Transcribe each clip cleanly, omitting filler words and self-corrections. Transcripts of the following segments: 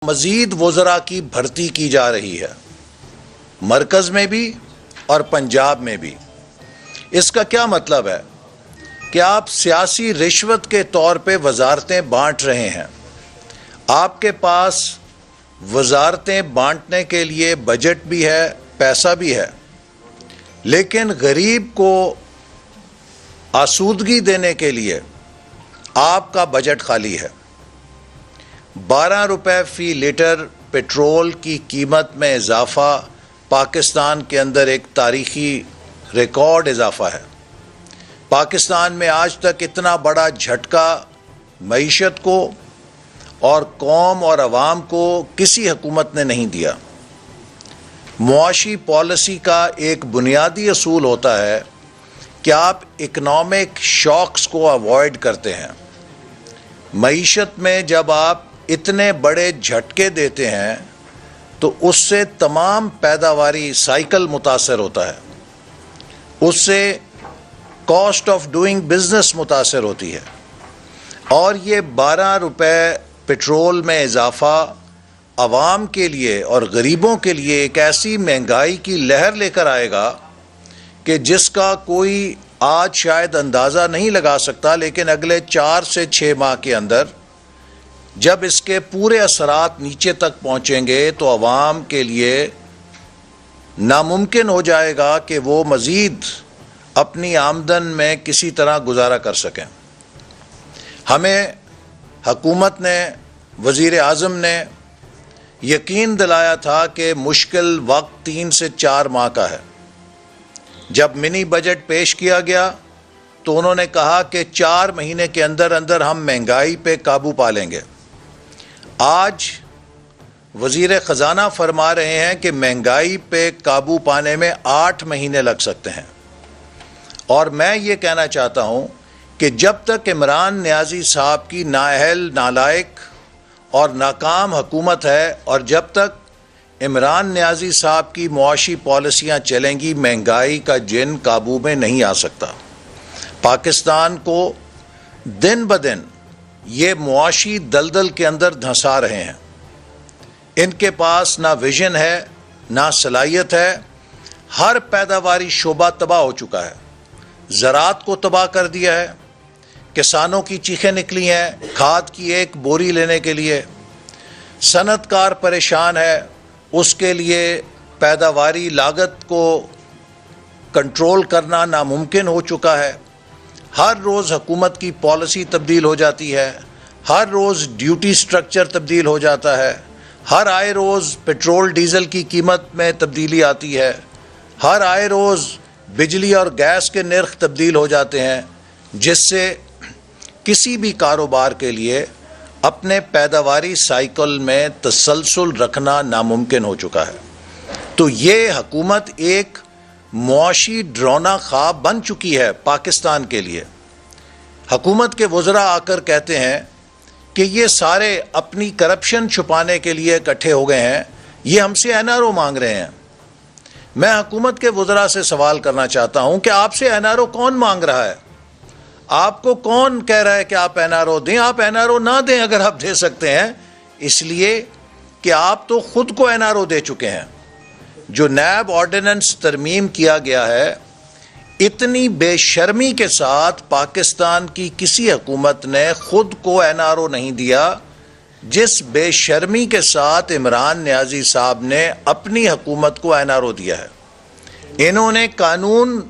مزید وزراء کی بھرتی کی جا رہی ہے، مرکز میں بھی اور پنجاب میں بھی۔ اس کا کیا مطلب ہے کہ آپ سیاسی رشوت کے طور پہ وزارتیں بانٹ رہے ہیں۔ آپ کے پاس وزارتیں بانٹنے کے لیے بجٹ بھی ہے، پیسہ بھی ہے، لیکن غریب کو آسودگی دینے کے لیے آپ کا بجٹ خالی ہے۔ 12 روپے فی لیٹر پیٹرول کی قیمت میں اضافہ پاکستان کے اندر ایک تاریخی ریکارڈ اضافہ ہے۔ پاکستان میں آج تک اتنا بڑا جھٹکا معیشت کو اور قوم اور عوام کو کسی حکومت نے نہیں دیا۔ معاشی پالیسی کا ایک بنیادی اصول ہوتا ہے کہ آپ اکنامک شاکس کو اوائڈ کرتے ہیں۔ معیشت میں جب آپ اتنے بڑے جھٹکے دیتے ہیں تو اس سے تمام پیداواری سائیکل متاثر ہوتا ہے، اس سے کاسٹ آف ڈوئنگ بزنس متاثر ہوتی ہے، اور یہ 12 روپے پیٹرول میں اضافہ عوام کے لیے اور غریبوں کے لیے ایک ایسی مہنگائی کی لہر لے کر آئے گا کہ جس کا کوئی آج شاید اندازہ نہیں لگا سکتا، لیکن اگلے 4 سے 6 ماہ کے اندر جب اس کے پورے اثرات نیچے تک پہنچیں گے تو عوام کے لیے ناممکن ہو جائے گا کہ وہ مزید اپنی آمدن میں کسی طرح گزارا کر سکیں۔ ہمیں حکومت نے، وزیر اعظم نے یقین دلایا تھا کہ مشکل وقت 3 سے 4 ماہ کا ہے۔ جب منی بجٹ پیش کیا گیا تو انہوں نے کہا کہ 4 مہینے کے اندر اندر ہم مہنگائی پہ قابو پا لیں گے۔ آج وزیر خزانہ فرما رہے ہیں کہ مہنگائی پہ قابو پانے میں 8 مہینے لگ سکتے ہیں، اور میں یہ کہنا چاہتا ہوں کہ جب تک عمران نیازی صاحب کی نااہل، نالائق اور ناکام حکومت ہے، اور جب تک عمران نیازی صاحب کی معاشی پالیسیاں چلیں گی، مہنگائی کا جن قابو میں نہیں آ سکتا۔ پاکستان کو دن بدن یہ معاشی دلدل کے اندر دھنسا رہے ہیں۔ ان کے پاس نہ ویژن ہے، نہ صلاحیت ہے۔ ہر پیداواری شعبہ تباہ ہو چکا ہے، زراعت کو تباہ کر دیا ہے، کسانوں کی چیخیں نکلی ہیں کھاد کی ایک بوری لینے کے لیے، صنعت کار پریشان ہے، اس کے لیے پیداواری لاگت کو کنٹرول کرنا ناممکن ہو چکا ہے۔ ہر روز حکومت کی پالیسی تبدیل ہو جاتی ہے، ہر روز ڈیوٹی سٹرکچر تبدیل ہو جاتا ہے، ہر آئے روز پیٹرول ڈیزل کی قیمت میں تبدیلی آتی ہے، ہر آئے روز بجلی اور گیس کے نرخ تبدیل ہو جاتے ہیں، جس سے کسی بھی کاروبار کے لیے اپنے پیداواری سائیکل میں تسلسل رکھنا ناممکن ہو چکا ہے۔ تو یہ حکومت ایک معاشی ڈراؤنا خواب بن چکی ہے پاکستان کے لیے۔ حکومت کے وزراء آ کر کہتے ہیں کہ یہ سارے اپنی کرپشن چھپانے کے لیے اکٹھے ہو گئے ہیں، یہ ہم سے NRO مانگ رہے ہیں۔ میں حکومت کے وزراء سے سوال کرنا چاہتا ہوں کہ آپ سے NRO کون مانگ رہا ہے؟ آپ کو کون کہہ رہا ہے کہ آپ NRO دیں؟ آپ NRO نہ دیں اگر آپ دے سکتے ہیں، اس لیے کہ آپ تو خود کو NRO دے چکے ہیں۔ جو نیب آرڈیننس ترمیم کیا گیا ہے، اتنی بے شرمی کے ساتھ پاکستان کی کسی حکومت نے خود کو NRO نہیں دیا جس بے شرمی کے ساتھ عمران نیازی صاحب نے اپنی حکومت کو NRO دیا ہے۔ انہوں نے قانون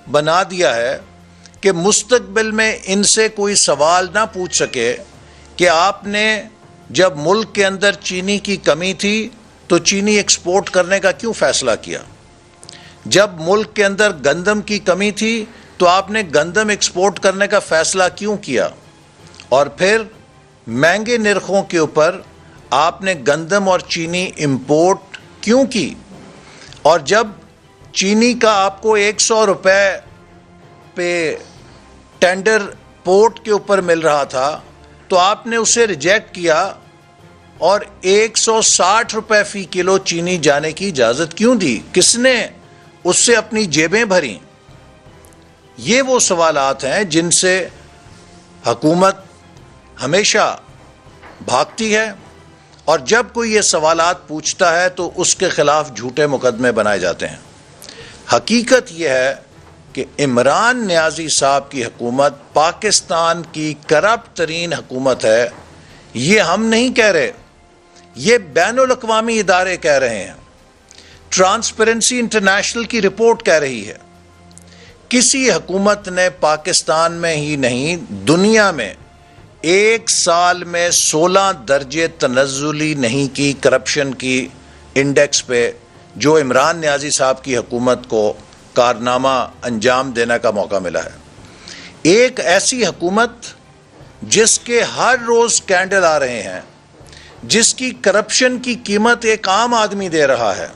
بنا دیا ہے کہ مستقبل میں ان سے کوئی سوال نہ پوچھ سکے کہ آپ نے جب ملک کے اندر چینی کی کمی تھی تو چینی ایکسپورٹ کرنے کا کیوں فیصلہ کیا؟ جب ملک کے اندر گندم کی کمی تھی تو آپ نے گندم ایکسپورٹ کرنے کا فیصلہ کیوں کیا؟ اور پھر مہنگے نرخوں کے اوپر آپ نے گندم اور چینی امپورٹ کیوں کی؟ اور جب چینی کا آپ کو 100 روپے پہ ٹینڈر پورٹ کے اوپر مل رہا تھا تو آپ نے اسے ریجیکٹ کیا اور 160 روپے فی کلو چینی جانے کی اجازت کیوں دی؟ کس نے اس سے اپنی جیبیں بھریں؟ یہ وہ سوالات ہیں جن سے حکومت ہمیشہ بھاگتی ہے اور جب کوئی یہ سوالات پوچھتا ہے تو اس کے خلاف جھوٹے مقدمے بنائے جاتے ہیں۔ حقیقت یہ ہے کہ عمران نیازی صاحب کی حکومت پاکستان کی کرپٹ ترین حکومت ہے۔ یہ ہم نہیں کہہ رہے، یہ بین الاقوامی ادارے کہہ رہے ہیں، ٹرانسپیرنسی انٹرنیشنل کی رپورٹ کہہ رہی ہے۔ کسی حکومت نے پاکستان میں ہی نہیں دنیا میں ایک سال میں 16 درجے تنزلی نہیں کی کرپشن کی انڈیکس پہ، جو عمران نیازی صاحب کی حکومت کو کارنامہ انجام دینے کا موقع ملا ہے۔ ایک ایسی حکومت جس کے ہر روز اسکینڈل آ رہے ہیں، جس کی کرپشن کی قیمت ایک عام آدمی دے رہا ہے۔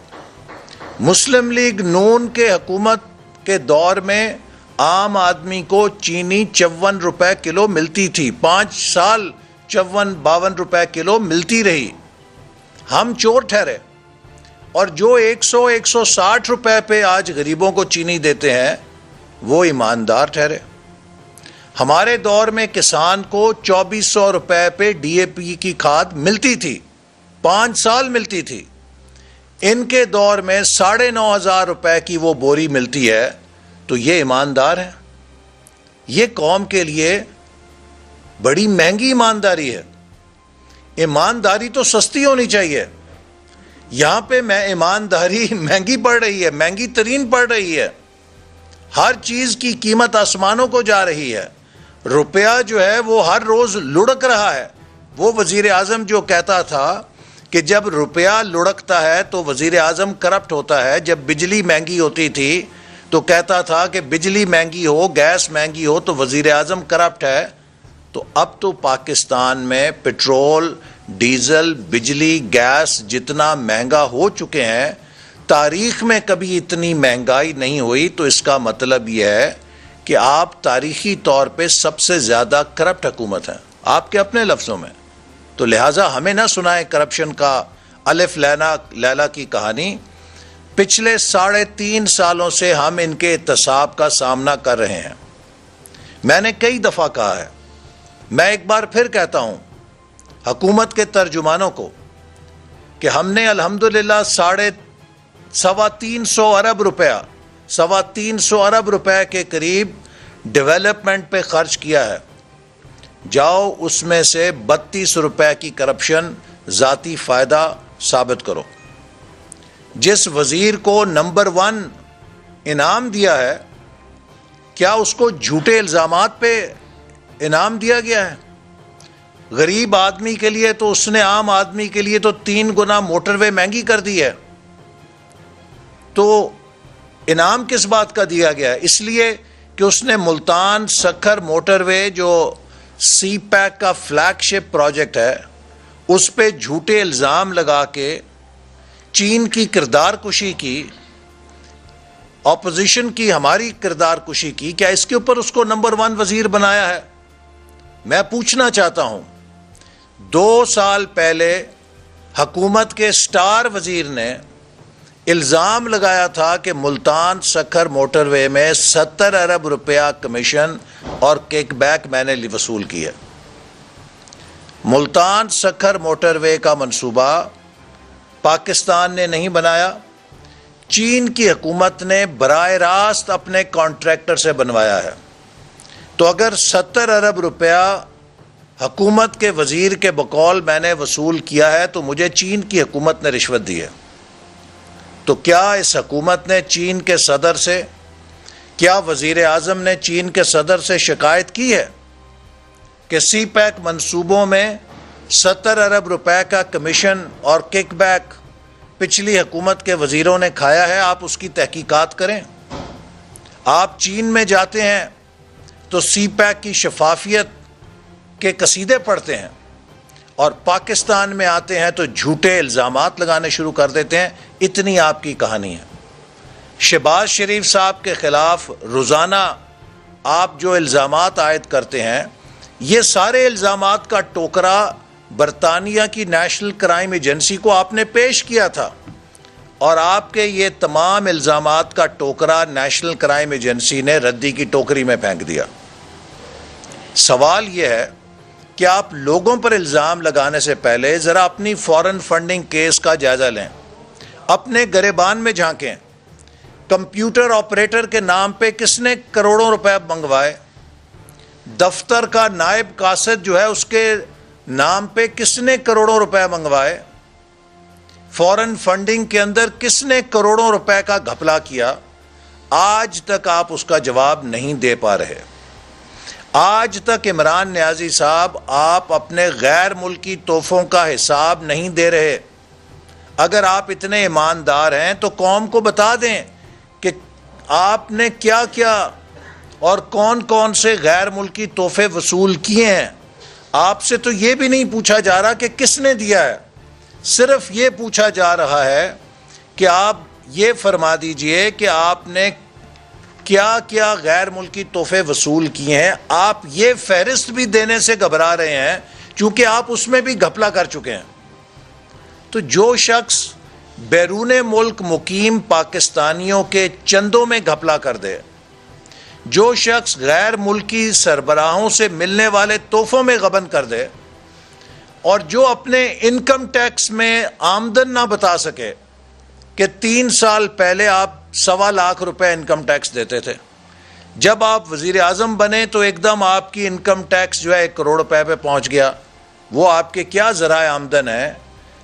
مسلم لیگ نون کے حکومت کے دور میں عام آدمی کو چینی 54 روپے کلو ملتی تھی، 5 سال 52 روپے کلو ملتی رہی، ہم چور ٹھہرے۔ اور جو 160 روپے پہ آج غریبوں کو چینی دیتے ہیں وہ ایماندار ٹھہرے۔ ہمارے دور میں کسان کو 2400 روپے پہ ڈی اے پی کی کھاد ملتی تھی، 5 سال ملتی تھی۔ ان کے دور میں 9500 روپے کی وہ بوری ملتی ہے، تو یہ ایماندار ہے؟ یہ قوم کے لیے بڑی مہنگی ایمانداری ہے۔ ایمانداری تو سستی ہونی چاہیے، یہاں پہ میں ایمانداری مہنگی پڑ رہی ہے، مہنگی ترین پڑ رہی ہے۔ ہر چیز کی قیمت آسمانوں کو جا رہی ہے۔ روپیہ جو ہے وہ ہر روز لڑک رہا ہے۔ وہ وزیر اعظم جو کہتا تھا کہ جب روپیہ لڑکتا ہے تو وزیر اعظم کرپٹ ہوتا ہے، جب بجلی مہنگی ہوتی تھی تو کہتا تھا کہ بجلی مہنگی ہو، گیس مہنگی ہو تو وزیر اعظم کرپٹ ہے۔ تو اب تو پاکستان میں پٹرول، ڈیزل، بجلی، گیس جتنا مہنگا ہو چکے ہیں، تاریخ میں کبھی اتنی مہنگائی نہیں ہوئی۔ تو اس کا مطلب یہ ہے کہ آپ تاریخی طور پہ سب سے زیادہ کرپٹ حکومت ہیں، آپ کے اپنے لفظوں میں۔ تو لہٰذا ہمیں نہ سنائیں کرپشن کا الف لیلا کی کہانی۔ پچھلے 3.5 سالوں سے ہم ان کے احتساب کا سامنا کر رہے ہیں۔ میں نے کئی دفعہ کہا ہے، میں ایک بار پھر کہتا ہوں حکومت کے ترجمانوں کو کہ ہم نے الحمدللہ 350 ارب روپیہ 350 ارب روپے کے قریب ڈیولپمنٹ پہ خرچ کیا ہے۔ جاؤ اس میں سے 32 روپے کی کرپشن ذاتی فائدہ ثابت کرو۔ جس وزیر کو نمبر 1 انعام دیا ہے، کیا اس کو جھوٹے الزامات پہ انعام دیا گیا ہے؟ غریب آدمی کے لیے تو اس نے عام آدمی کے لیے تو 3 گنا موٹر وے مہنگی کر دی ہے۔ تو انعام کس بات کا دیا گیا ہے؟ اس لیے کہ اس نے ملتان سکھر موٹر وے جو سی پیک کا فلیگ شپ پروجیکٹ ہے، اس پہ جھوٹے الزام لگا کے چین کی کردار کشی کی، اپوزیشن کی ہماری کردار کشی کی۔ کیا اس کے اوپر اس کو نمبر 1 وزیر بنایا ہے؟ میں پوچھنا چاہتا ہوں، 2 سال پہلے حکومت کے سٹار وزیر نے الزام لگایا تھا کہ ملتان سکھر موٹر وے میں 70 ارب روپیہ کمیشن اور کیک بیک میں نے وصول کی ہے۔ ملتان سکھر موٹر وے کا منصوبہ پاکستان نے نہیں بنایا، چین کی حکومت نے براہ راست اپنے کانٹریکٹر سے بنوایا ہے۔ تو اگر 70 ارب روپیہ حکومت کے وزیر کے بقول میں نے وصول کیا ہے تو مجھے چین کی حکومت نے رشوت دی ہے۔ تو کیا اس حکومت نے چین کے صدر سے، کیا وزیر اعظم نے چین کے صدر سے شکایت کی ہے کہ سی پیک منصوبوں میں 70 ارب روپے کا کمیشن اور کک بیک پچھلی حکومت کے وزیروں نے کھایا ہے؟ آپ اس کی تحقیقات کریں۔ آپ چین میں جاتے ہیں تو سی پیک کی شفافیت کے قصیدے پڑھتے ہیں، اور پاکستان میں آتے ہیں تو جھوٹے الزامات لگانے شروع کر دیتے ہیں۔ اتنی آپ کی کہانی ہے۔ شہباز شریف صاحب کے خلاف روزانہ آپ جو الزامات عائد کرتے ہیں، یہ سارے الزامات کا ٹوکرا برطانیہ کی نیشنل کرائم ایجنسی کو آپ نے پیش کیا تھا، اور آپ کے یہ تمام الزامات کا ٹوکرا نیشنل کرائم ایجنسی نے ردی کی ٹوکری میں پھینک دیا۔ سوال یہ ہے کہ آپ لوگوں پر الزام لگانے سے پہلے ذرا اپنی فورن فنڈنگ کیس کا جائزہ لیں، اپنے گریبان میں جھانکیں۔ کمپیوٹر آپریٹر کے نام پہ کس نے کروڑوں روپے منگوائے؟ دفتر کا نائب قاصد جو ہے اس کے نام پہ کس نے کروڑوں روپے منگوائے؟ فورن فنڈنگ کے اندر کس نے کروڑوں روپے کا گھپلا کیا؟ آج تک آپ اس کا جواب نہیں دے پا رہے۔ آج تک عمران نیازی صاحب آپ اپنے غیر ملکی تحفوں کا حساب نہیں دے رہے۔ اگر آپ اتنے ایماندار ہیں تو قوم کو بتا دیں کہ آپ نے کیا کیا اور کون کون سے غیر ملکی تحفے وصول کیے ہیں۔ آپ سے تو یہ بھی نہیں پوچھا جا رہا کہ کس نے دیا ہے، صرف یہ پوچھا جا رہا ہے کہ آپ یہ فرما دیجئے کہ آپ نے کیا کیا غیر ملکی تحفے وصول کیے ہیں۔ آپ یہ فہرست بھی دینے سے گھبرا رہے ہیں چونکہ آپ اس میں بھی گھپلا کر چکے ہیں۔ تو جو شخص بیرون ملک مقیم پاکستانیوں کے چندوں میں گھپلا کر دے، جو شخص غیر ملکی سربراہوں سے ملنے والے تحفوں میں غبن کر دے، اور جو اپنے انکم ٹیکس میں آمدن نہ بتا سکے کہ 3 سال پہلے آپ 1.25 لاکھ روپے انکم ٹیکس دیتے تھے، جب آپ وزیر اعظم بنے تو ایک دم آپ کی انکم ٹیکس جو ہے 1 کروڑ روپے پہ پہنچ گیا۔ وہ آپ کے کیا ذرائع آمدن ہے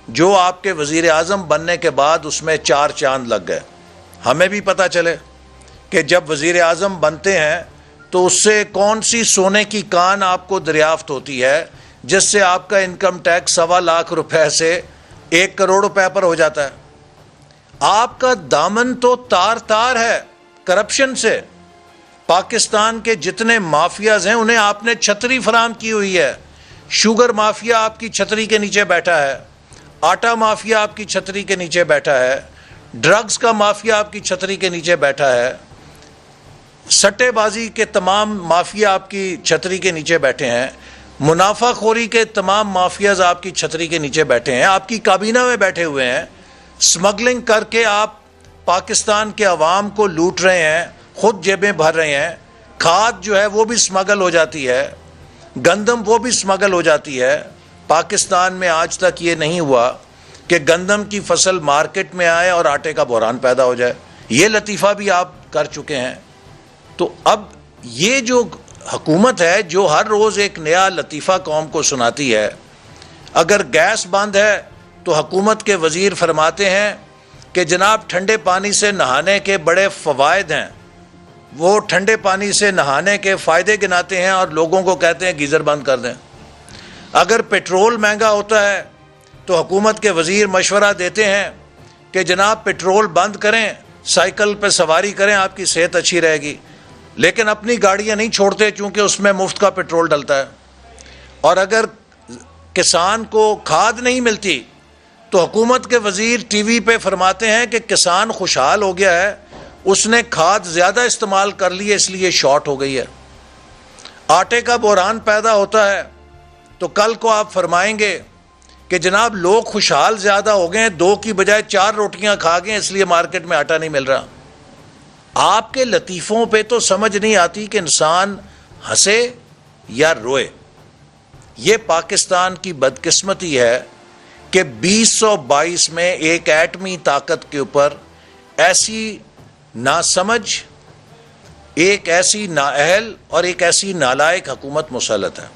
جو آپ کے وزیر اعظم بننے کے بعد اس میں 4 چاند لگ گئے؟ ہمیں بھی پتہ چلے کہ جب وزیر اعظم بنتے ہیں تو اس سے کون سی سونے کی کان آپ کو دریافت ہوتی ہے جس سے آپ کا انکم ٹیکس 1.25 لاکھ روپے سے 1 کروڑ روپے پر ہو جاتا ہے۔ آپ کا دامن تو تار تار ہے کرپشن سے۔ پاکستان کے جتنے مافیاز ہیں انہیں آپ نے چھتری فراہم کی ہوئی ہے۔ شوگر مافیا آپ کی چھتری کے نیچے بیٹھا ہے، آٹا مافیا آپ کی چھتری کے نیچے بیٹھا ہے، ڈرگز کا مافیا آپ کی چھتری کے نیچے بیٹھا ہے، سٹے بازی کے تمام مافیا آپ کی چھتری کے نیچے بیٹھے ہیں، منافع خوری کے تمام مافیاز آپ کی چھتری کے نیچے بیٹھے ہیں، آپ کی کابینہ میں بیٹھے ہوئے ہیں۔ سمگلنگ کر کے آپ پاکستان کے عوام کو لوٹ رہے ہیں، خود جیبیں بھر رہے ہیں۔ کھاد جو ہے وہ بھی سمگل ہو جاتی ہے، گندم وہ بھی سمگل ہو جاتی ہے۔ پاکستان میں آج تک یہ نہیں ہوا کہ گندم کی فصل مارکیٹ میں آئے اور آٹے کا بحران پیدا ہو جائے۔ یہ لطیفہ بھی آپ کر چکے ہیں۔ تو اب یہ جو حکومت ہے جو ہر روز ایک نیا لطیفہ قوم کو سناتی ہے، اگر گیس بند ہے تو حکومت کے وزیر فرماتے ہیں کہ جناب ٹھنڈے پانی سے نہانے کے بڑے فوائد ہیں، وہ ٹھنڈے پانی سے نہانے کے فائدے گناتے ہیں اور لوگوں کو کہتے ہیں گیزر بند کر دیں۔ اگر پیٹرول مہنگا ہوتا ہے تو حکومت کے وزیر مشورہ دیتے ہیں کہ جناب پیٹرول بند کریں، سائیکل پہ سواری کریں، آپ کی صحت اچھی رہے گی، لیکن اپنی گاڑیاں نہیں چھوڑتے چونکہ اس میں مفت کا پیٹرول ڈلتا ہے۔ اور اگر کسان کو کھاد نہیں ملتی تو حکومت کے وزیر ٹی وی پہ فرماتے ہیں کہ کسان خوشحال ہو گیا ہے، اس نے کھاد زیادہ استعمال کر لی ہے اس لیے شارٹ ہو گئی ہے۔ آٹے کا بحران پیدا ہوتا ہے تو کل کو آپ فرمائیں گے کہ جناب لوگ خوشحال زیادہ ہو گئے ہیں، 2 کی بجائے 4 روٹیاں کھا گئے اس لیے مارکیٹ میں آٹا نہیں مل رہا۔ آپ کے لطیفوں پہ تو سمجھ نہیں آتی کہ انسان ہنسے یا روئے۔ یہ پاکستان کی بدقسمتی ہے کہ 2022 میں ایک ایٹمی طاقت کے اوپر ایسی ناسمجھ، ایک ایسی نااہل اور ایک ایسی نالائق حکومت مسلط ہے۔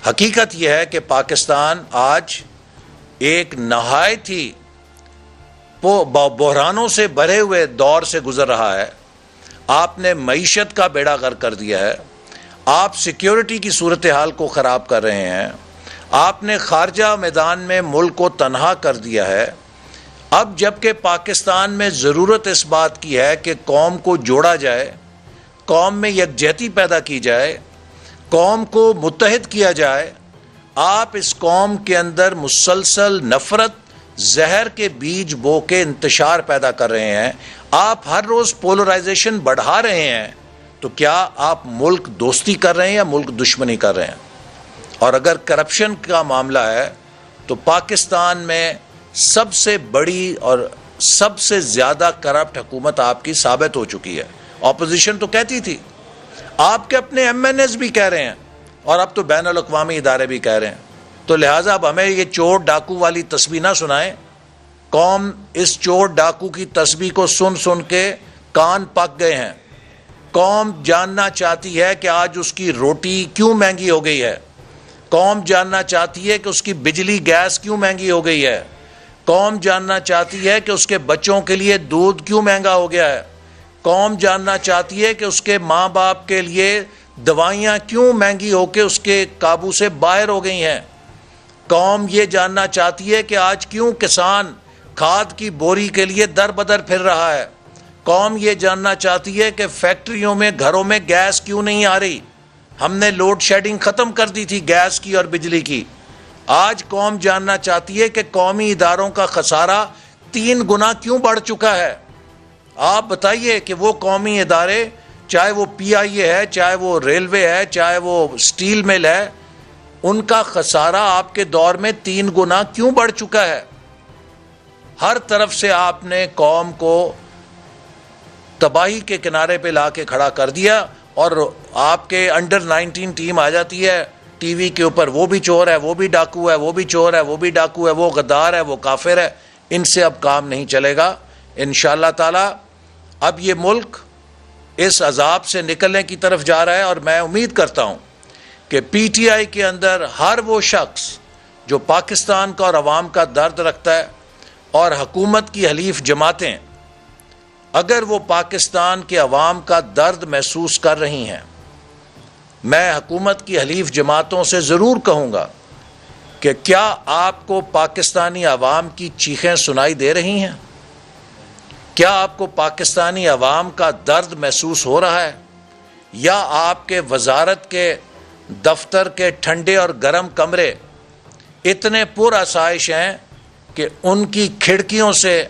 حقیقت یہ ہے کہ پاکستان آج ایک نہایت ہی بحرانوں سے بھرے ہوئے دور سے گزر رہا ہے۔ آپ نے معیشت کا بیڑا غرق کر دیا ہے، آپ سیکیورٹی کی صورتحال کو خراب کر رہے ہیں، آپ نے خارجہ میدان میں ملک کو تنہا کر دیا ہے۔ اب جبکہ پاکستان میں ضرورت اس بات کی ہے کہ قوم کو جوڑا جائے، قوم میں یکجہتی پیدا کی جائے، قوم کو متحد کیا جائے، آپ اس قوم کے اندر مسلسل نفرت، زہر کے بیج بو کے انتشار پیدا کر رہے ہیں۔ آپ ہر روز پولرائزیشن بڑھا رہے ہیں، تو کیا آپ ملک دوستی کر رہے ہیں یا ملک دشمنی کر رہے ہیں؟ اور اگر کرپشن کا معاملہ ہے تو پاکستان میں سب سے بڑی اور سب سے زیادہ کرپٹ حکومت آپ کی ثابت ہو چکی ہے۔ اپوزیشن تو کہتی تھی، آپ کے اپنے ایم این ایز بھی کہہ رہے ہیں اور اب تو بین الاقوامی ادارے بھی کہہ رہے ہیں. تو لہٰذا اب ہمیں یہ چور ڈاکو والی تسبیح نہ سنائیں. قوم اس چور ڈاکو کی تسبیح کو سن سن کے کان پک گئے ہیں. قوم جاننا چاہتی ہے کہ آج اس کی روٹی کیوں مہنگی ہو گئی ہے. قوم جاننا چاہتی ہے کہ اس کی بجلی گیس کیوں مہنگی ہو گئی ہے. قوم جاننا چاہتی ہے کہ اس کے بچوں کے لیے دودھ کیوں مہنگا ہو گیا ہے. قوم جاننا چاہتی ہے کہ اس کے ماں باپ کے لیے دوائیاں کیوں مہنگی ہو کے اس کے قابو سے باہر ہو گئی ہیں. قوم یہ جاننا چاہتی ہے کہ آج کیوں کسان کھاد کی بوری کے لیے در بدر پھر رہا ہے. قوم یہ جاننا چاہتی ہے کہ فیکٹریوں میں گھروں میں گیس کیوں نہیں آ رہی. ہم نے لوڈ شیڈنگ ختم کر دی تھی گیس کی اور بجلی کی. آج قوم جاننا چاہتی ہے کہ قومی اداروں کا خسارہ 3 گنا کیوں بڑھ چکا ہے. آپ بتائیے کہ وہ قومی ادارے, چاہے وہ پی آئی اے ہے, چاہے وہ ریلوے ہے, چاہے وہ سٹیل مل ہے, ان کا خسارہ آپ کے دور میں 3 گنا کیوں بڑھ چکا ہے. ہر طرف سے آپ نے قوم کو تباہی کے کنارے پہ لا کے کھڑا کر دیا, اور آپ کے انڈر 19 ٹیم آ جاتی ہے ٹی وی کے اوپر, وہ بھی چور ہے, وہ بھی ڈاکو ہے, وہ بھی چور ہے, وہ بھی ڈاکو ہے, وہ غدار ہے, وہ کافر ہے. ان سے اب کام نہیں چلے گا انشاءاللہ تعالی. اب یہ ملک اس عذاب سے نکلنے کی طرف جا رہا ہے, اور میں امید کرتا ہوں کہ پی ٹی آئی کے اندر ہر وہ شخص جو پاکستان کا اور عوام کا درد رکھتا ہے, اور حکومت کی حلیف جماعتیں اگر وہ پاکستان کے عوام کا درد محسوس کر رہی ہیں, میں حکومت کی حلیف جماعتوں سے ضرور کہوں گا کہ کیا آپ کو پاکستانی عوام کی چیخیں سنائی دے رہی ہیں؟ کیا آپ کو پاکستانی عوام کا درد محسوس ہو رہا ہے؟ یا آپ کے وزارت کے دفتر کے ٹھنڈے اور گرم کمرے اتنے پر آسائش ہیں کہ ان کی کھڑکیوں سے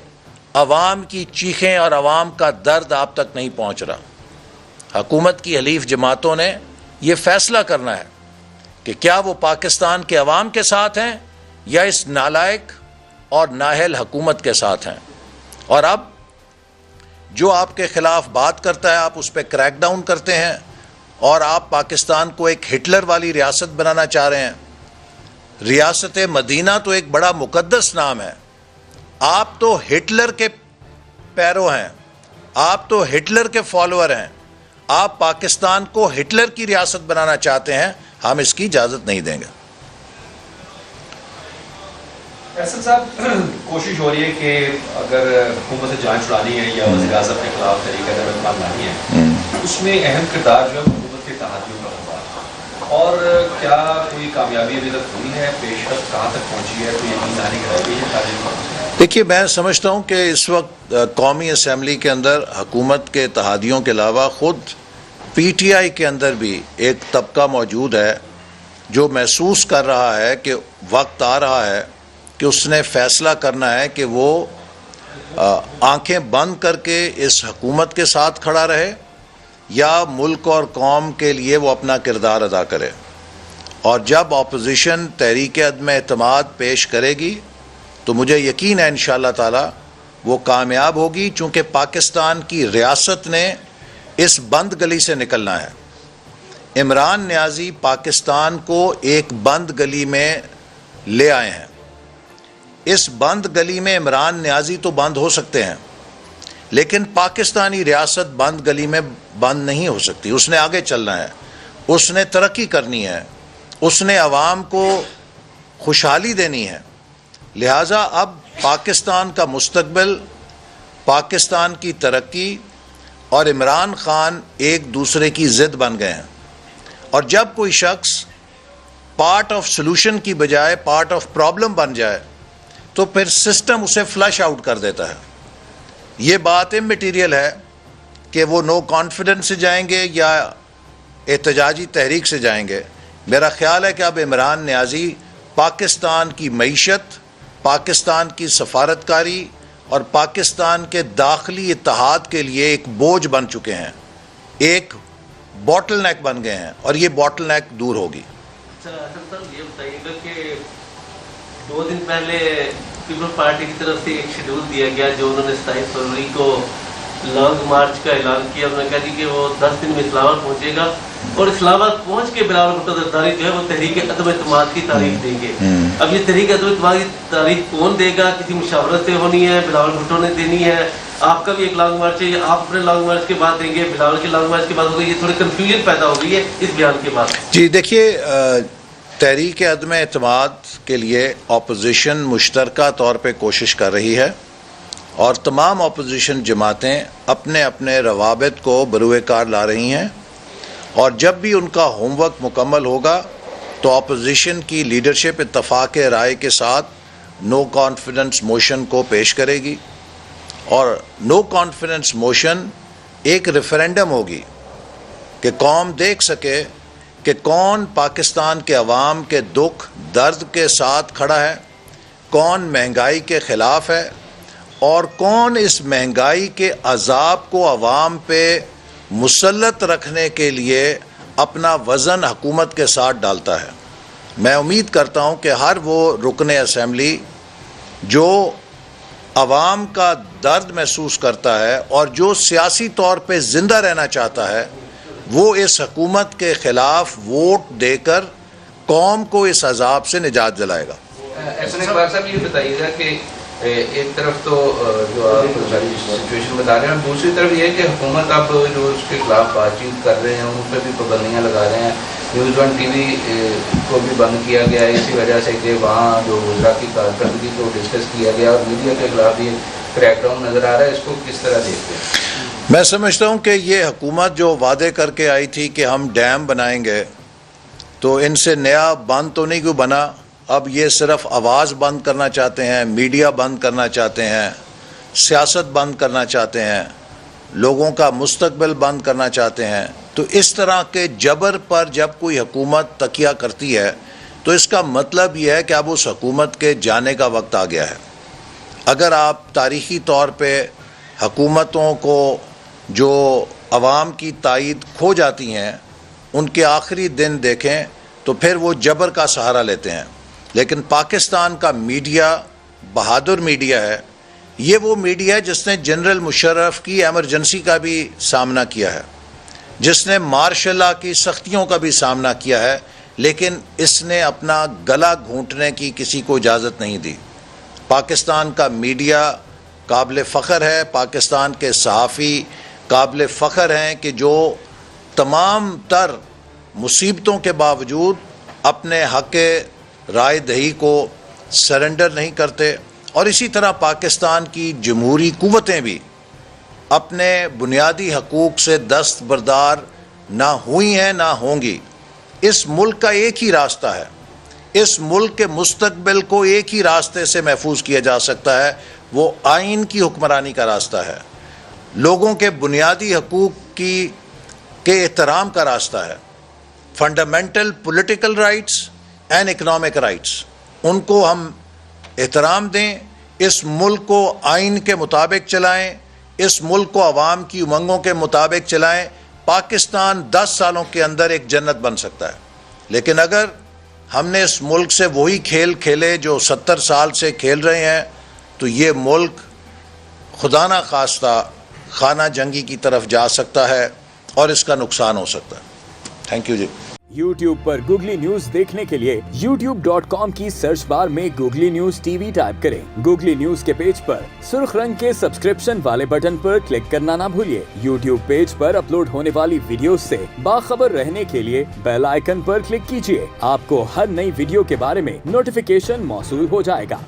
عوام کی چیخیں اور عوام کا درد آپ تک نہیں پہنچ رہا؟ حکومت کی حلیف جماعتوں نے یہ فیصلہ کرنا ہے کہ کیا وہ پاکستان کے عوام کے ساتھ ہیں یا اس نالائق اور نااہل حکومت کے ساتھ ہیں. اور اب جو آپ کے خلاف بات کرتا ہے آپ اس پہ کریک ڈاؤن کرتے ہیں, اور آپ پاکستان کو ایک ہٹلر والی ریاست بنانا چاہ رہے ہیں. ریاست مدینہ تو ایک بڑا مقدس نام ہے. آپ تو ہٹلر کے پیرو ہیں, آپ تو ہٹلر کے فالوور ہیں. آپ پاکستان کو ہٹلر کی ریاست بنانا چاہتے ہیں, ہم اس کی اجازت نہیں دیں گے. فیصل صاحب, کوشش ہو رہی ہے کہ اگر حکومت سے جان چھڑانی ہے یا وزیر اعظم کے خلاف طریقہ درخواست لانی ہے, اس میں اہم کردار جو ہے حکومت کے اتحادیوں کا ہوگا. اور کیا کوئی کامیابی ابھی تک ہوئی ہے, پیش رفت کہاں تک پہنچی ہے, کوئی یقین دہانی کرائی گئی ہے تعلیم؟ دیکھیے, میں سمجھتا ہوں کہ اس وقت قومی اسمبلی کے اندر حکومت کے اتحادیوں کے علاوہ خود پی ٹی آئی کے اندر بھی ایک طبقہ موجود ہے جو محسوس کر رہا ہے کہ وقت آ رہا ہے کہ اس نے فیصلہ کرنا ہے کہ وہ آنکھیں بند کر کے اس حکومت کے ساتھ کھڑا رہے یا ملک اور قوم کے لیے وہ اپنا کردار ادا کرے. اور جب اپوزیشن تحریک عدم اعتماد پیش کرے گی تو مجھے یقین ہے انشاءاللہ تعالی وہ کامیاب ہوگی, چونکہ پاکستان کی ریاست نے اس بند گلی سے نکلنا ہے. عمران نیازی پاکستان کو ایک بند گلی میں لے آئے ہیں. اس بند گلی میں عمران نیازی تو بند ہو سکتے ہیں, لیکن پاکستانی ریاست بند گلی میں بند نہیں ہو سکتی. اس نے آگے چلنا ہے, اس نے ترقی کرنی ہے, اس نے عوام کو خوشحالی دینی ہے. لہٰذا اب پاکستان کا مستقبل, پاکستان کی ترقی اور عمران خان ایک دوسرے کی ضد بن گئے ہیں. اور جب کوئی شخص پارٹ آف سلوشن کی بجائے پارٹ آف پرابلم بن جائے تو پھر سسٹم اسے فلش آؤٹ کر دیتا ہے. یہ بات امٹیریل ہے کہ وہ نو کانفیڈنس سے جائیں گے یا احتجاجی تحریک سے جائیں گے. میرا خیال ہے کہ اب عمران نیازی پاکستان کی معیشت, پاکستان کی سفارتکاری اور پاکستان کے داخلی اتحاد کے لیے ایک بوجھ بن چکے ہیں, ایک باٹل نیک بن گئے ہیں, اور یہ باٹل نیک دور ہوگی. یہ بتائیے گا کہ 2 دن پہلے پیپلز پارٹی کی طرف سے ایک شیڈول دیا گیا جو انہوں نے 27 فروری کو لانگ مارچ کا اعلان کیا. انہوں نے کہا جی کہ وہ 10 دن میں اسلام آباد پہنچے گا اور اسلام آباد پہنچ کے بلاول بھٹو زرداری جو ہے وہ تحریک عدم اعتماد کی تعریف دیں گے. اب یہ تحریک عدم اعتماد کی تعریف کون دے گا؟ کسی مشاورت سے ہونی ہے، بلاول بھٹو نے دینی ہے. آپ کا بھی ایک لانگ مارچ ہے، یہ آپ اپنے لانگ مارچ کے بعد دیں گے، بلاول کے لانگ مارچ کے بعد ہوگا. یہ تھوڑی کنفیوژن پیدا ہو گئی ہے اس بیان کے بعد. جی دیکھیے، تحریک عدم اعتماد کے لیے اپوزیشن مشترکہ طور پہ کوشش کر رہی ہے اور تمام اپوزیشن جماعتیں اپنے اپنے روابط کو بروئے کار لا رہی ہیں، اور جب بھی ان کا ہوم ورک مکمل ہوگا تو اپوزیشن کی لیڈرشپ اتفاق رائے کے ساتھ نو کانفیڈنس موشن کو پیش کرے گی، اور نو کانفیڈنس موشن ایک ریفرینڈم ہوگی کہ قوم دیکھ سکے کہ کون پاکستان کے عوام کے دکھ درد کے ساتھ کھڑا ہے، کون مہنگائی کے خلاف ہے، اور کون اس مہنگائی کے عذاب کو عوام پہ مسلط رکھنے کے لیے اپنا وزن حکومت کے ساتھ ڈالتا ہے. میں امید کرتا ہوں کہ ہر وہ رکن اسمبلی جو عوام کا درد محسوس کرتا ہے اور جو سیاسی طور پہ زندہ رہنا چاہتا ہے، وہ اس حکومت کے خلاف ووٹ دے کر قوم کو اس عذاب سے نجات دلائے گا. احسن اقبال صاحب یہ بتائیے گا کہ ایک طرف تو جو آپ ساری سچویشن بتا رہے ہیں، اور دوسری طرف یہ ہے کہ حکومت اب جو اس کے خلاف بات چیت کر رہے ہیں ان پہ بھی پابندیاں لگا رہے ہیں. نیوز 1 ٹی وی کو بھی بند کیا گیا ہے اسی وجہ سے کہ وہاں جو وزراء کی کارکردگی کو ڈسکس کیا گیا، اور میڈیا کے خلاف بھی کریک ڈاؤن نظر آ رہا ہے. اس کو کس طرح دیکھتے ہیں؟ میں سمجھتا ہوں کہ یہ حکومت جو وعدے کر کے آئی تھی کہ ہم ڈیم بنائیں گے، تو ان سے نیا بند تو نہیں کوئی بنا. اب یہ صرف آواز بند کرنا چاہتے ہیں، میڈیا بند کرنا چاہتے ہیں، سیاست بند کرنا چاہتے ہیں، لوگوں کا مستقبل بند کرنا چاہتے ہیں. تو اس طرح کے جبر پر جب کوئی حکومت تکیہ کرتی ہے تو اس کا مطلب یہ ہے کہ اب اس حکومت کے جانے کا وقت آ گیا ہے. اگر آپ تاریخی طور پہ حکومتوں کو جو عوام کی تائید کھو جاتی ہیں ان کے آخری دن دیکھیں تو پھر وہ جبر کا سہارا لیتے ہیں. لیکن پاکستان کا میڈیا بہادر میڈیا ہے. یہ وہ میڈیا ہے جس نے جنرل مشرف کی ایمرجنسی کا بھی سامنا کیا ہے، جس نے مارشل لا کی سختیوں کا بھی سامنا کیا ہے، لیکن اس نے اپنا گلا گھونٹنے کی کسی کو اجازت نہیں دی. پاکستان کا میڈیا قابل فخر ہے، پاکستان کے صحافی قابل فخر ہیں کہ جو تمام تر مصیبتوں کے باوجود اپنے حق رائے دہی کو سرنڈر نہیں کرتے. اور اسی طرح پاکستان کی جمہوری قوتیں بھی اپنے بنیادی حقوق سے دستبردار نہ ہوئی ہیں نہ ہوں گی. اس ملک کا ایک ہی راستہ ہے، اس ملک کے مستقبل کو ایک ہی راستے سے محفوظ کیا جا سکتا ہے، وہ آئین کی حکمرانی کا راستہ ہے، لوگوں کے بنیادی حقوق کے احترام کا راستہ ہے. Fundamental political rights and economic rights, ان کو ہم احترام دیں، اس ملک کو آئین کے مطابق چلائیں، اس ملک کو عوام کی امنگوں کے مطابق چلائیں. پاکستان 10 سالوں کے اندر ایک جنت بن سکتا ہے. لیکن اگر ہم نے اس ملک سے وہی کھیل کھیلے جو 70 سال سے کھیل رہے ہیں تو یہ ملک خدا نہ خواستہ خانہ جنگی کی طرف جا سکتا ہے اور اس کا نقصان ہو سکتا ہے. تھینک یو جی. YouTube پر گوگلی نیوز دیکھنے کے لیے youtube.com کی سرچ بار میں گوگلی نیوز ٹی وی ٹائپ کریں. گوگلی نیوز کے پیج پر سرخ رنگ کے سبسکرپشن والے بٹن پر کلک کرنا نہ بھولیے. YouTube پیج پر اپلوڈ ہونے والی ویڈیوز سے باخبر رہنے کے لیے بیل آئیکن پر کلک کیجیے. آپ کو ہر نئی ویڈیو کے بارے میں نوٹیفیکیشن موصول ہو جائے گا.